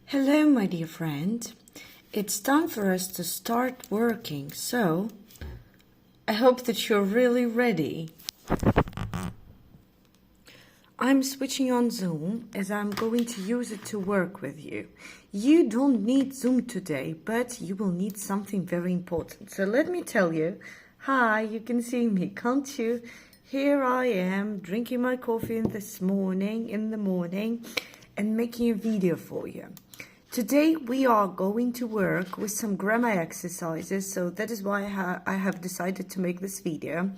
Hello, my dear friend. It's time for us to start working, so I hope that you're really ready. I'm switching on Zoom as I'm going to use it to work with you. You don't need Zoom today, but you will need something very important. So let me tell you. Hi, you can see me, can't you? Here I am drinking my coffee in the morning and making a video for you. Today we are going to work with some grammar exercises, so that is why I have decided to make this video.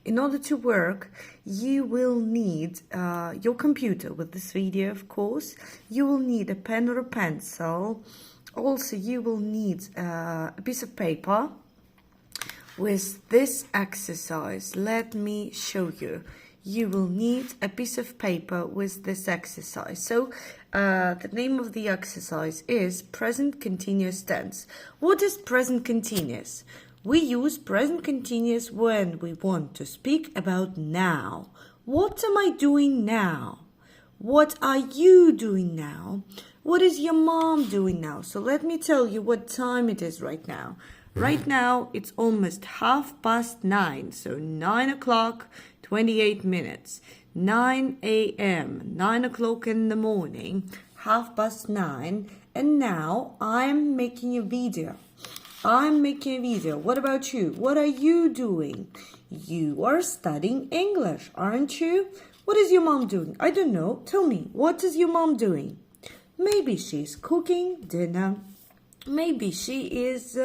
In order to work, you will need your computer with this video, of course. You will need a pen or a pencil. Also, you will need a piece of paper with this exercise. Let me show you. You will need a piece of paper with this exercise. So the name of the exercise is present continuous tense. What is present continuous? We use present continuous when we want to speak about now. What am I doing now? What are you doing now? What is your mom doing now? So let me tell you what time it is right now. Right now, it's almost 9:30, so 9 o'clock, 28 minutes. 9 a.m., 9 o'clock in the morning, 9:30, and now I'm making a video. What about you? What are you doing? You are studying English, aren't you? What is your mom doing? I don't know. Tell me, what is your mom doing? Maybe she's cooking dinner. Maybe she is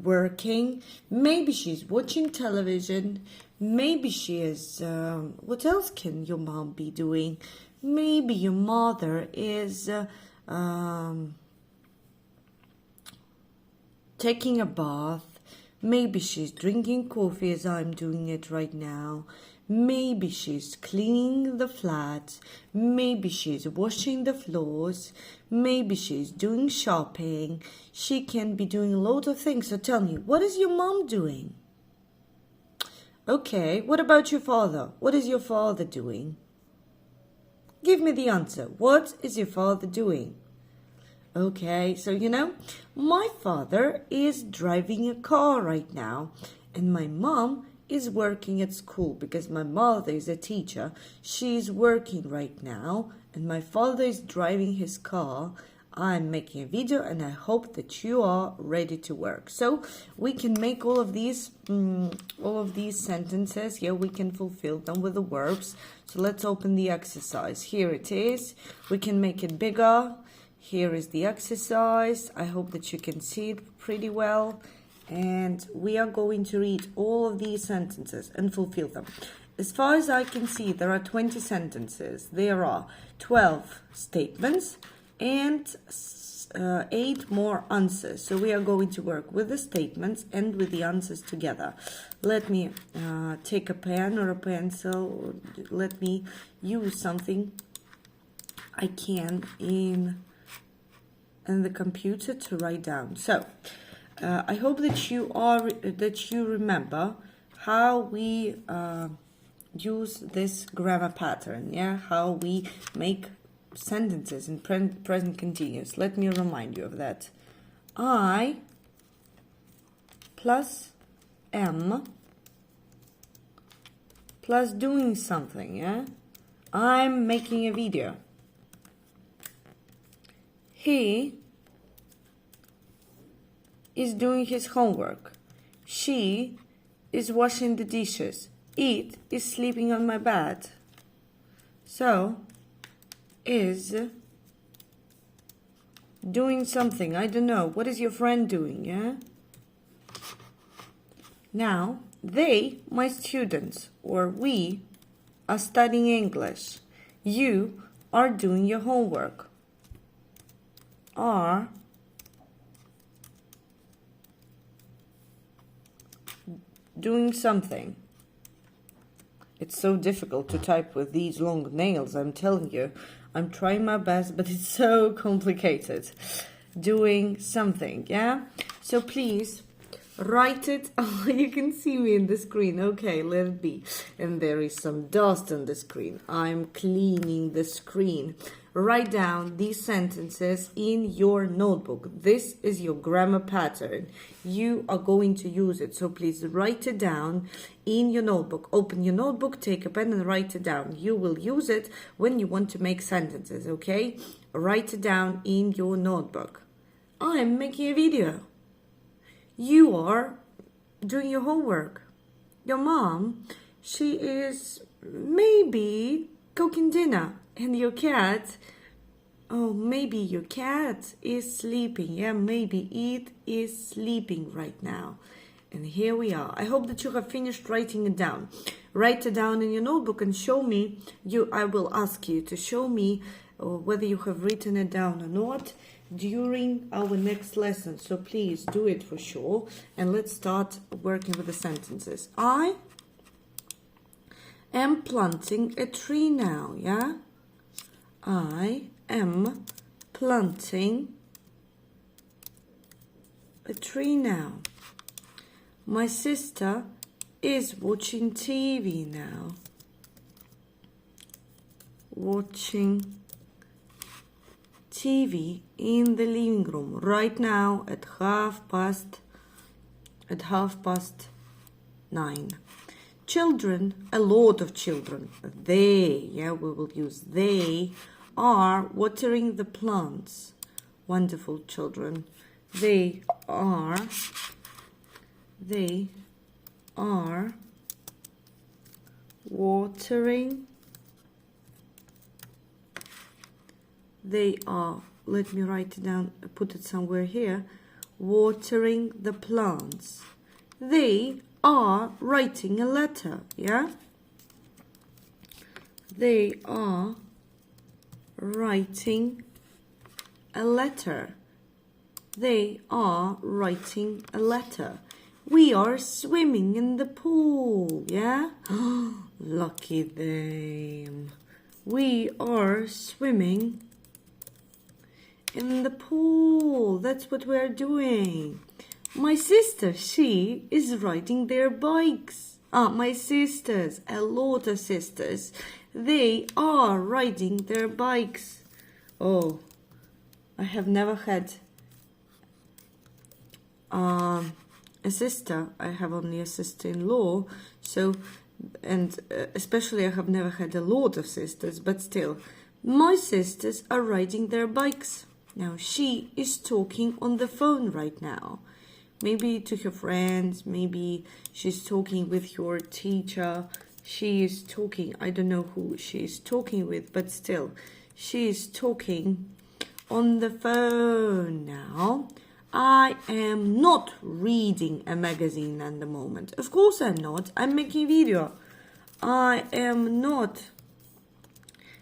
working. Maybe she's watching television. Maybe she is, what else can your mom be doing? Maybe your mother is taking a bath. Maybe she's drinking coffee as I'm doing it right now. Maybe she's cleaning the flat. Maybe she's washing the floors. Maybe she's doing shopping. She can be doing a lot of things. So tell me, what is your mom doing? Okay, what about your father? What is your father doing? Give me the answer. What is your father doing? Okay, so my father is driving a car right now, and my mom is working at school because my mother is a teacher. She's working right now, and my father is driving his car. I'm making a video, and I hope that you are ready to work. So we can make all of these sentences. Here we can fulfill them with the verbs. So let's open the exercise. Here it is. We can make it bigger. Here is the exercise. I hope that you can see it pretty well. And we are going to read all of these sentences and fulfill them. As far as I can see, there are 20 sentences. There are 12 statements and 8 more answers. So we are going to work with the statements and with the answers together. Let me take a pen or a pencil, or let me use something I can in the computer to write down. So I hope that you remember how we use this grammar pattern, how we make sentences in present continuous. Let me remind you of that. I plus am plus doing something, I'm making a video. He is doing his homework. She is washing the dishes. It is sleeping on my bed. So, is doing something. I don't know. What is your friend doing, Now, they, my students, or we, are studying English. You are doing your homework. Are doing something. It's so difficult to type with these long nails, I'm telling you. I'm trying my best, but it's so complicated. Doing something, So please write it. Oh, you can see me in the screen. Okay, let it be. And there is some dust on the screen. I'm cleaning the screen. write down these sentences in your notebook. This is your grammar pattern. You are going to use it, so please write it down in your notebook. Open your notebook, take a pen and write it down. You will use it when you want to make sentences, okay? Write it down in your notebook. I'm making a video. You are doing your homework. Your mom, she is maybe cooking dinner, and your cat, oh, maybe your cat is sleeping. Yeah, maybe it is sleeping right now. And here we are. I hope that you have finished writing it down. Write it down in your notebook and show me. I will ask you to show me whether you have written it down or not during our next lesson. So please do it for sure. And let's start working with the sentences. I am planting a tree now, yeah? I am planting a tree now. My sister is watching TV now. Watching TV in the living room right now at half past 9. Children, a lot of children, we will use they, are watering the plants. Wonderful children. They are watering. They are, let me write it down, put it somewhere here, watering the plants. They are writing a letter, yeah? They are writing a letter. They are writing a letter. We are swimming in the pool, yeah? Lucky them. We are swimming in the pool. That's what we're doing. My sister, she is riding their bikes. My sisters, a lot of sisters, they are riding their bikes. Oh, I have never had a sister. I have only a sister-in-law. So, and especially I have never had a lot of sisters, but still, my sisters are riding their bikes. Now, she is talking on the phone right now. Maybe to her friends, maybe she's talking with your teacher. She is talking, I don't know who she is talking with, but still, she is talking on the phone now. I am not reading a magazine at the moment. Of course I'm not. I'm making a video. I am not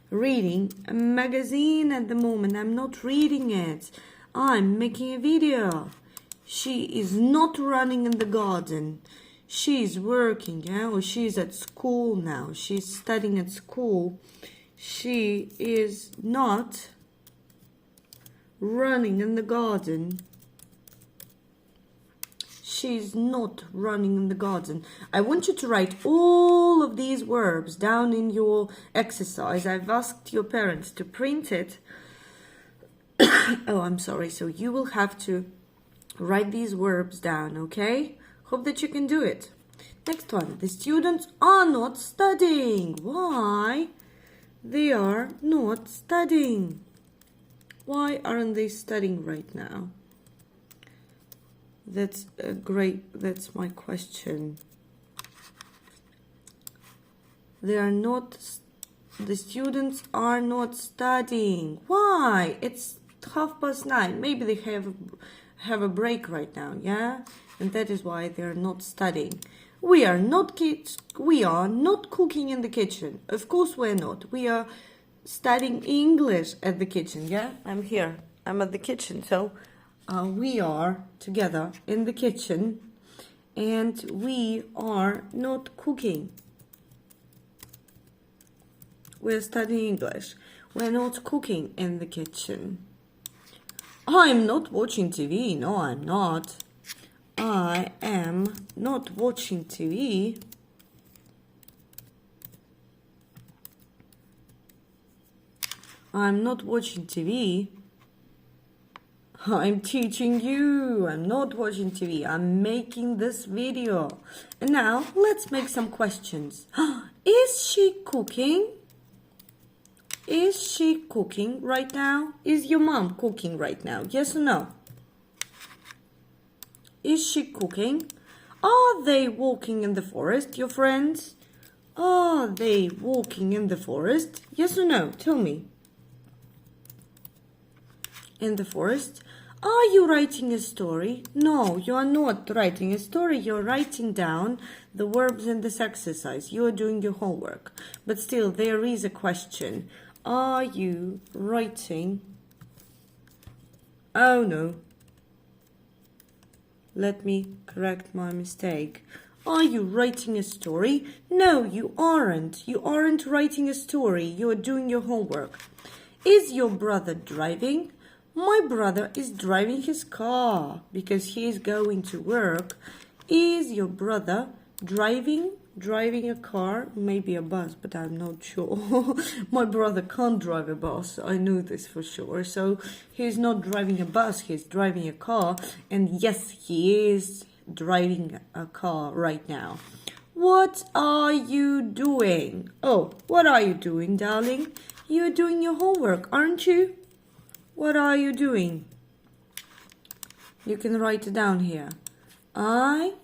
reading a magazine at the moment. I'm not reading it. I'm making a video. She is not running in the garden. She is working, yeah, or she's at school now. She's studying at school. She is not running in the garden. She's not running in the garden. I want you to write all of these verbs down in your exercise. I've asked your parents to print it. Oh, I'm sorry. So you will have to write these verbs down, okay? Hope that you can do it. Next one. The students are not studying. Why? They are not studying. Why aren't they studying right now? That's that's my question. The students are not studying. Why? It's 9:30. Maybe they have a break right now, yeah? And that is why they're not studying. We are not kids. We are not cooking in the kitchen. Of course we're not. We are studying English at the kitchen, yeah? I'm here. I'm at the kitchen. So we are together in the kitchen and we are not cooking. We're studying English. We're not cooking in the kitchen. I'm not watching TV. No, I'm not. I am not watching TV. I'm not watching TV. I'm teaching you. I'm not watching TV. I'm making this video. And now let's make some questions. Is she cooking? Is she cooking right now? Is your mom cooking right now? Yes or no? Is she cooking? Are they walking in the forest, your friends? Are they walking in the forest? Yes or no? Tell me. In the forest. Are you writing a story? No, you are not writing a story. You're writing down the verbs in this exercise. You are doing your homework. But still, there is a question. Are you writing? Oh no. Let me correct my mistake. Are you writing a story? No, you aren't. You aren't writing a story. You are doing your homework. Is your brother driving? My brother is driving his car because he is going to work. Is your brother driving a car? Maybe a bus, but I'm not sure. My brother can't drive a bus. I know this for sure. So he's not driving a bus. He's driving a car. And yes, he is driving a car right now. What are you doing? Oh, what are you doing, darling? You're doing your homework, aren't you? What are you doing? You can write it down here. I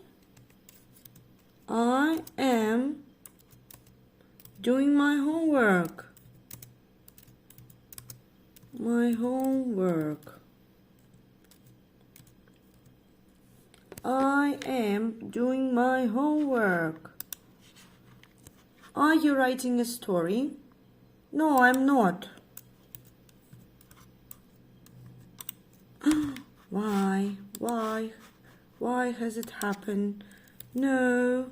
am doing my homework. My homework. I am doing my homework. Are you writing a story? No, I'm not. Why has it happened? No.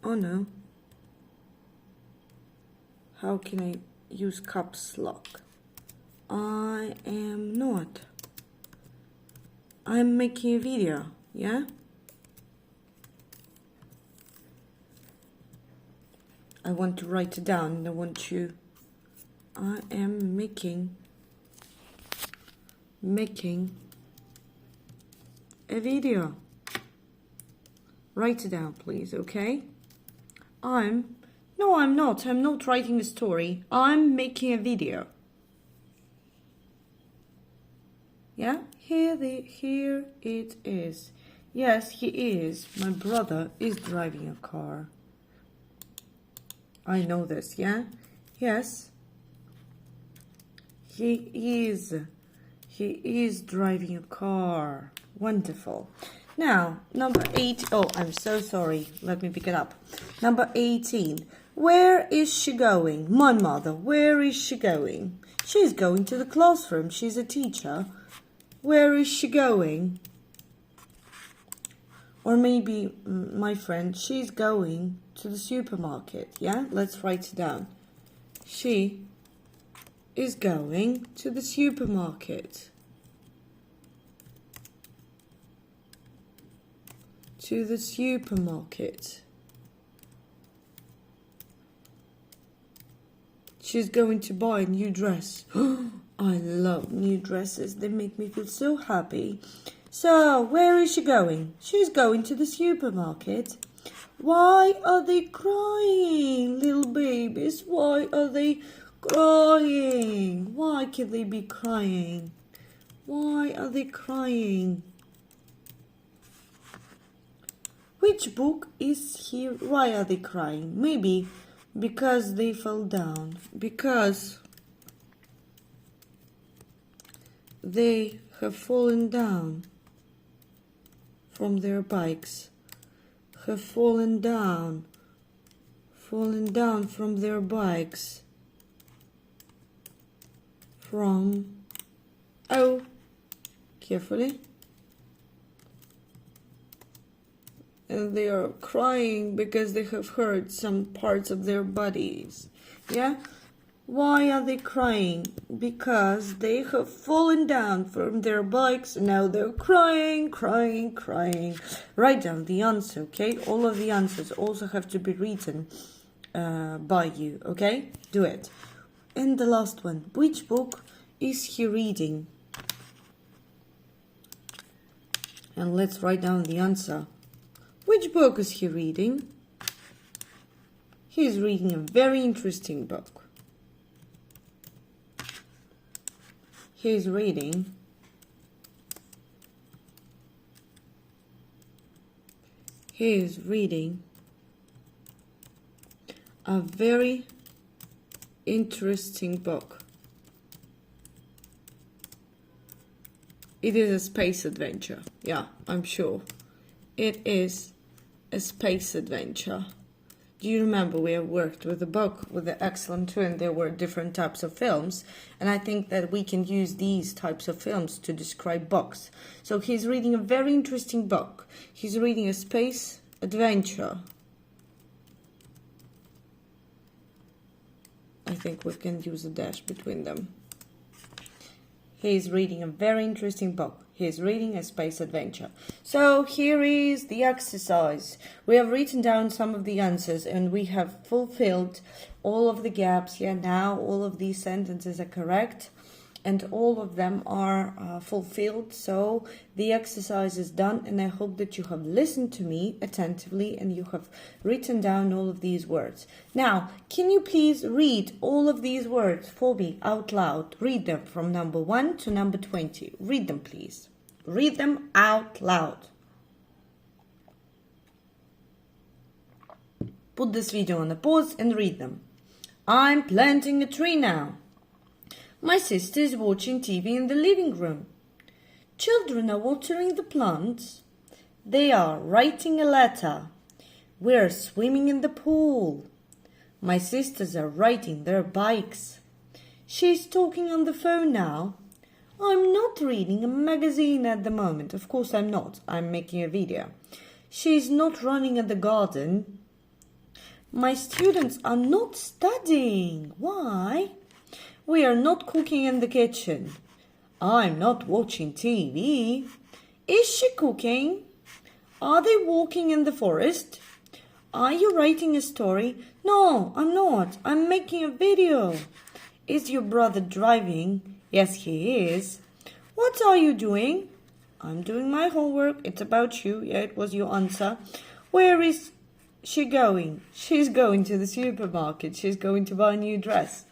Oh no. How can I use caps lock? I am not. I'm making a video, yeah? I want to write it down and I want you. I am making a video. Write it down, please, okay? No, I'm not. I'm not writing a story. I'm making a video. Yeah? Here it is. Yes, he is. My brother is driving a car. I know this, yeah? Yes. He is driving a car. Wonderful. Now, number 8. Oh, I'm so sorry. Let me pick it up. Number 18. Where is she going? My mother. Where is she going? She's going to the classroom. She's a teacher. Where is she going? Or maybe, my friend, she's going to the supermarket. Yeah? Let's write it down. She is going to the supermarket. To the supermarket. She's going to buy a new dress. I love new dresses. They make me feel so happy. So, where is she going? She's going to the supermarket. Why are they crying, little babies? Why are they crying? Why can they be crying? Why are they crying? Which book is here? Why are they crying? Maybe because they fell down. Because they have fallen down from their bikes. Have fallen down from their bikes. Oh, carefully. And they are crying because they have hurt some parts of their bodies. Yeah? Why are they crying? Because they have fallen down from their bikes and now they're crying. Write down the answer, okay? All of the answers also have to be written by you, okay? Do it. And the last one, which book is he reading? And let's write down the answer. Which book is he reading? He is reading a very interesting book. He is reading a very interesting book. It is a space adventure. Yeah, I'm sure. It is a space adventure. Do you remember we have worked with a book with the Excellent Twin? There were different types of films, and I think that we can use these types of films to describe books. So he's reading a very interesting book. He's reading a space adventure. I think we can use a dash between them. He is reading a very interesting book. He is reading a space adventure. So here is the exercise. We have written down some of the answers and we have fulfilled all of the gaps here. Now all of these sentences are correct and all of them are fulfilled. So the exercise is done and I hope that you have listened to me attentively and you have written down all of these words. Now, can you please read all of these words for me out loud? Read them from number 1 to number 20. Read them, please. Read them out loud. Put this video on a pause and read them. I'm planting a tree now. My sister is watching TV in the living room. Children are watering the plants. They are writing a letter. We're swimming in the pool. My sisters are riding their bikes. She's talking on the phone now. I'm not reading a magazine at the moment. Of course I'm not. I'm making a video. She's not running in the garden. My students are not studying. Why? We are not cooking in the kitchen. I'm not watching TV. Is she cooking? Are they walking in the forest? Are you writing a story? No, I'm not. I'm making a video. Is your brother driving? Yes, he is. What are you doing? I'm doing my homework. It's about you. Yeah, it was your answer. Where is she going? She's going to the supermarket. She's going to buy a new dress.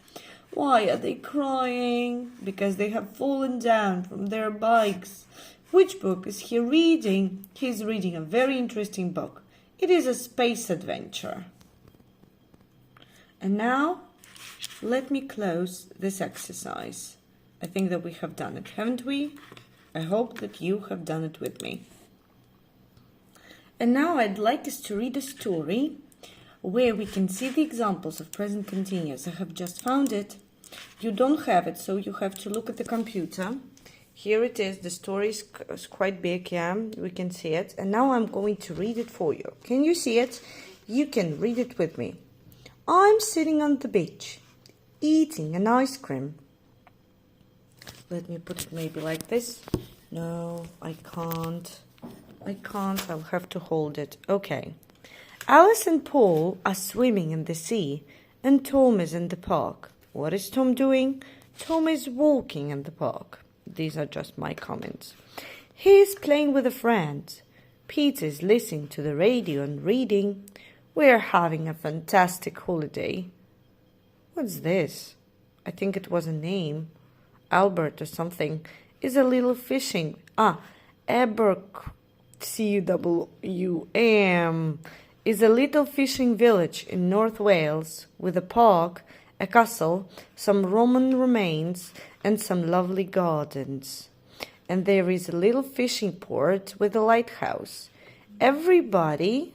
Why are they crying? Because they have fallen down from their bikes. Which book is he reading? He's reading a very interesting book. It is a space adventure. And now, let me close this exercise. I think that we have done it, haven't we? I hope that you have done it with me. And now I'd like us to read a story where we can see the examples of present continuous. I have just found it. You don't have it, so you have to look at the computer. Here it is. The story is quite big, yeah, we can see it. And now I'm going to read it for you. Can you see it? You can read it with me. I'm sitting on the beach, eating an ice cream. Let me put it maybe like this. No, I can't. I'll have to hold it. Okay. Alice and Paul are swimming in the sea, and Tom is in the park. What is Tom doing? Tom is walking in the park. These are just my comments. He is playing with a friend. Peter is listening to the radio and reading. We're having a fantastic holiday. What's this? I think it was a name. Albert or something. Is a little fishing. Abercwm is a little fishing village in North Wales with a park, a castle, some Roman remains, and some lovely gardens. And there is a little fishing port with a lighthouse. Everybody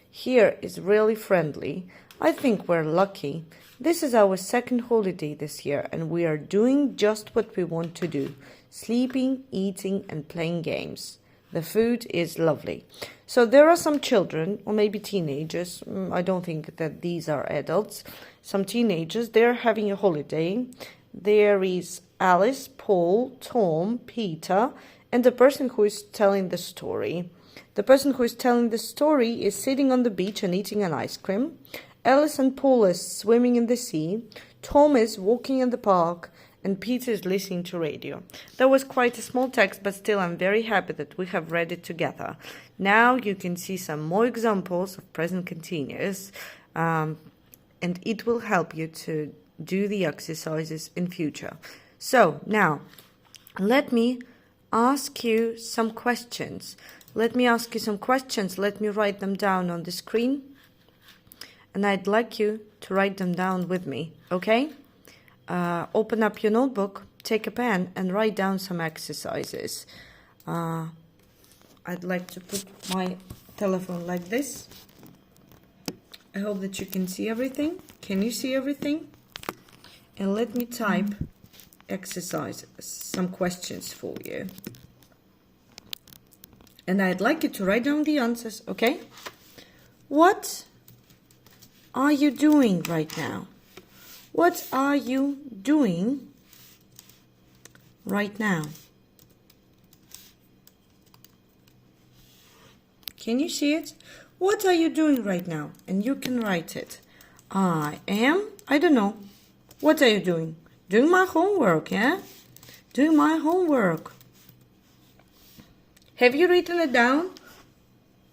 here is really friendly. I think we're lucky. This is our second holiday this year, and we are doing just what we want to do. Sleeping, eating, and playing games. The food is lovely. So there are some children, or maybe teenagers. I don't think that these are adults. Some teenagers, they're having a holiday. There is Alice, Paul, Tom, Peter, and the person who is telling the story. The person who is telling the story is sitting on the beach and eating an ice cream. Alice and Paul is swimming in the sea. Tom is walking in the park. And Peter is listening to radio. That was quite a small text, but still I'm very happy that we have read it together. Now you can see some more examples of present continuous, and it will help you to do the exercises in future. So now, let me ask you some questions. Let me write them down on the screen. And I'd like you to write them down with me, okay? Open up your notebook, take a pen, and write down some exercises. I'd like to put my telephone like this. I hope that you can see everything. Can you see everything? And let me type exercises, some questions for you. And I'd like you to write down the answers, okay? What are you doing right now? What are you doing right now? Can you see it? What are you doing right now? And you can write it. I don't know. What are you doing? Doing my homework, yeah? Doing my homework. Have you written it down?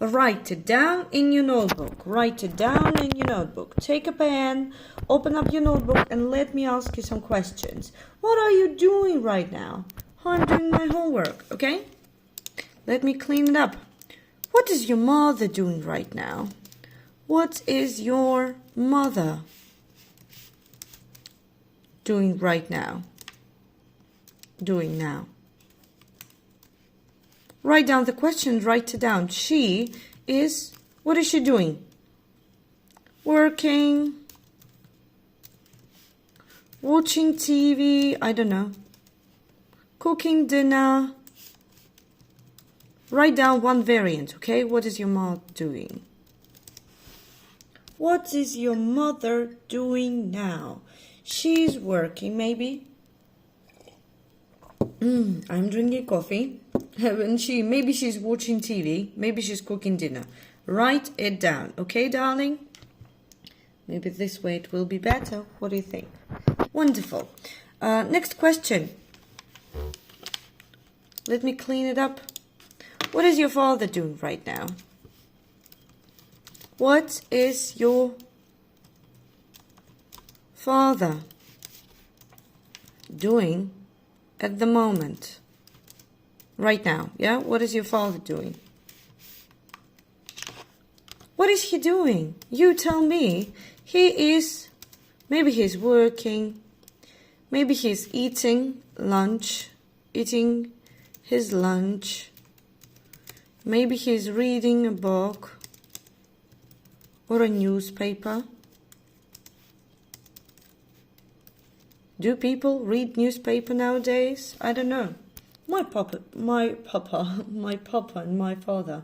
Write it down in your notebook. Write it down in your notebook. Take a pen, open up your notebook, and let me ask you some questions. What are you doing right now? I'm doing my homework, okay? Let me clean it up. What is your mother doing right now? What is your mother doing right now? Doing now. Write down the question, write it down. What is she doing? Working, watching TV, I don't know. Cooking dinner. Write down one variant, okay? What is your mom doing? What is your mother doing now? She's working, maybe. I'm drinking coffee. And maybe she's watching TV. Maybe she's cooking dinner. Write it down. Okay, darling? Maybe this way it will be better. What do you think? Wonderful. Next question. Let me clean it up. What is your father doing right now? What is your father doing at the moment? Right now, yeah? What is your father doing? What is he doing? You tell me. Maybe he's working. Maybe he's eating his lunch. Maybe he's reading a book or a newspaper. Do people read newspaper nowadays? I don't know. My papa and my father,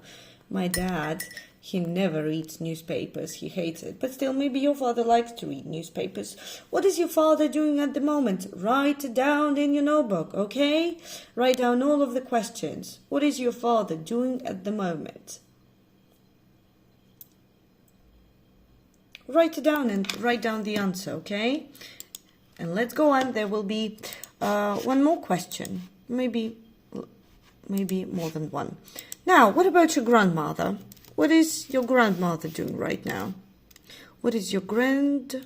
my dad, he never reads newspapers. He hates it. But still, maybe your father likes to read newspapers. What is your father doing at the moment? Write it down in your notebook, okay? Write down all of the questions. What is your father doing at the moment? Write it down and write down the answer, okay? And let's go on. There will be one more question. Maybe more than one. Now, what about your grandmother? What is your grandmother doing right now? What is your grandmother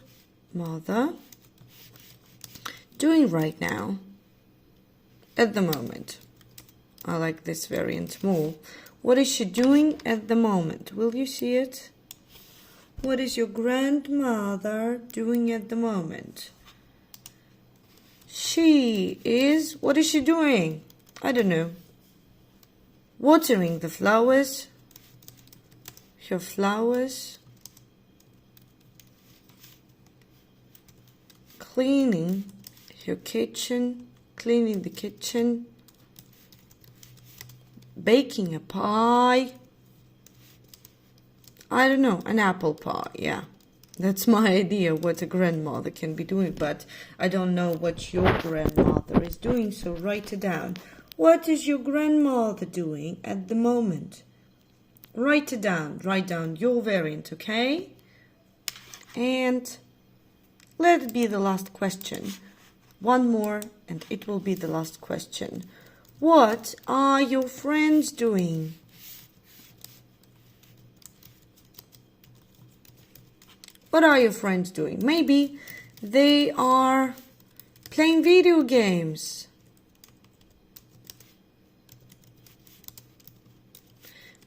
doing right now? At the moment. I like this variant more. What is she doing at the moment? Will you see it? What is your grandmother doing at the moment? What is she doing? I don't know. Watering the flowers. Her flowers. Cleaning her kitchen. Cleaning the kitchen. Baking a pie. I don't know, an apple pie, yeah. That's my idea what a grandmother can be doing, but I don't know what your grandmother is doing, so write it down. What is your grandmother doing at the moment? Write it down. Write down your variant, okay? And let it be the last question. One more and it will be the last question. What are your friends doing? What are your friends doing? Maybe they are playing video games.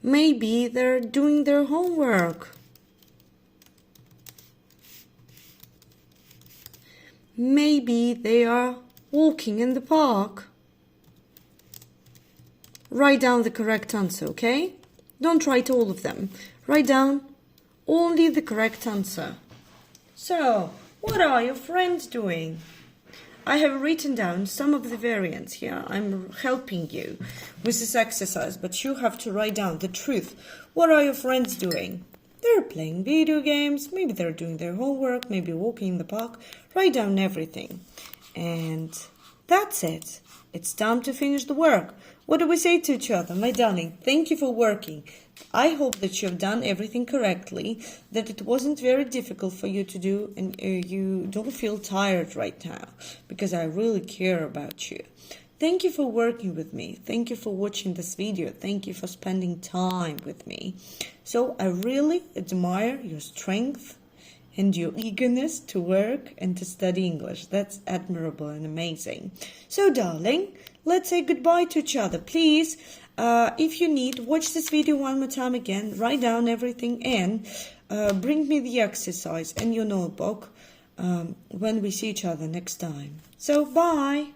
Maybe they're doing their homework. Maybe they are walking in the park. Write down the correct answer, okay? Don't write all of them. Write down only the correct answer. So, what are your friends doing? I have written down some of the variants here. I'm helping you with this exercise, but you have to write down the truth. What are your friends doing? They're playing video games, maybe they're doing their homework, maybe walking in the park. Write down everything. And that's it. It's time to finish the work. What do we say to each other? My darling, thank you for working. I hope that you have done everything correctly, that it wasn't very difficult for you to do, and you don't feel tired right now, because I really care about you. Thank you for working with me. Thank you for watching this video. Thank you for spending time with me. So I really admire your strength and your eagerness to work and to study English. That's admirable and amazing. So, darling, let's say goodbye to each other. Please, if you need, watch this video one more time again, write down everything, and bring me the exercise and your notebook when we see each other next time. So, bye.